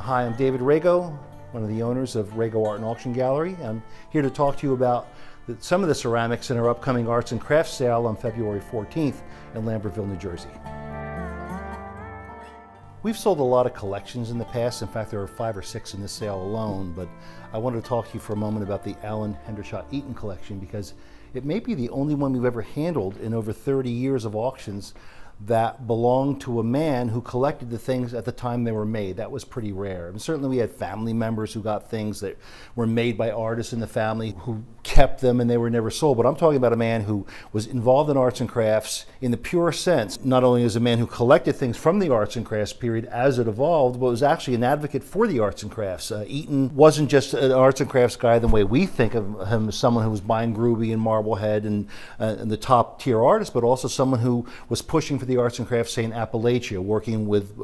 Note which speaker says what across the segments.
Speaker 1: Hi, I'm David Rago, one of the owners of Rago Art and Auction Gallery. I'm here to talk to you about some of the ceramics in our upcoming Arts and Crafts sale on February 14th in Lambertville, New Jersey. We've sold a lot of collections in the past. In fact, there are 5 or 6 in this sale alone, but I wanted to talk to you for a moment about the Allen Hendershott Eaton collection because it may be the only one we've ever handled in over 30 years of auctions that belonged to a man who collected the things at the time they were made. That was pretty rare. And certainly we had family members who got things that were made by artists in the family who kept them and they were never sold. But I'm talking about a man who was involved in arts and crafts in the pure sense, not only as a man who collected things from the arts and crafts period as it evolved, but was actually an advocate for the arts and crafts. Eaton wasn't just an arts and crafts guy the way we think of him as someone who was buying Groovy and Marblehead and the top tier artists, but also someone who was pushing for the arts and crafts, say in Appalachia, working with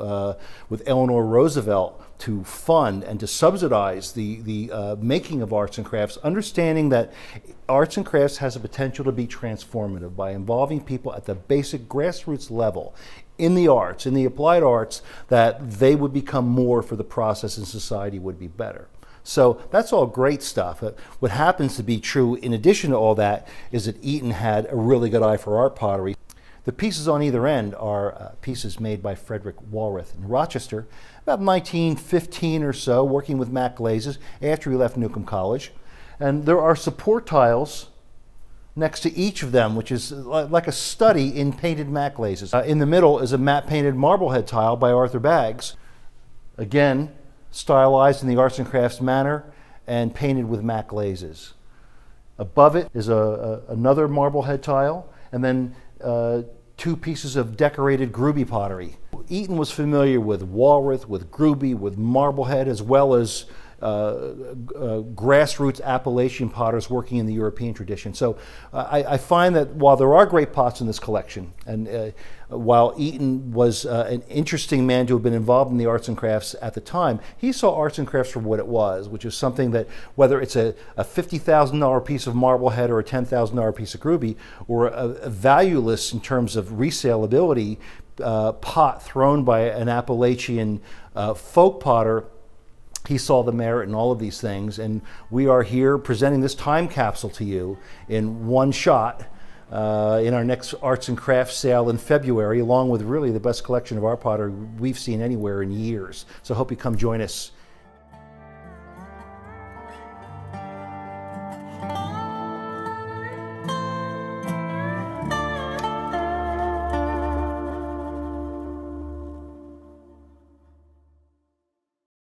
Speaker 1: Eleanor Roosevelt to fund and to subsidize the making of arts and crafts, understanding that arts and crafts has a potential to be transformative by involving people at the basic grassroots level in the arts, in the applied arts, that they would become more for the process and society would be better. So that's all great stuff. What happens to be true in addition to all that is that Eaton had a really good eye for art pottery. The pieces on either end are pieces made by Frederick Walrath in Rochester, about 1915 or so, working with Mac glazes after he left Newcomb College. And there are support tiles next to each of them, which is like a study in painted Mac glazes. In the middle is a matte painted Marblehead tile by Arthur Baggs, again stylized in the arts and crafts manner and painted with Mac glazes. Above it is another Marblehead tile, and then 2 pieces of decorated Groovy pottery. Eaton was familiar with Walrath, with Groovy, with Marblehead, as well as grassroots Appalachian potters working in the European tradition. So I find that while there are great pots in this collection, and while Eaton was an interesting man to have been involved in the arts and crafts at the time, he saw arts and crafts for what it was, which is something that, whether it's a $50,000 piece of Marblehead or a $10,000 piece of Groovy, or a valueless in terms of resaleability pot thrown by an Appalachian folk potter, he saw the merit in all of these things, and we are here presenting this time capsule to you in one shot in our next Arts and Crafts sale in February, along with really the best collection of art pottery we've seen anywhere in years. So I hope you come join us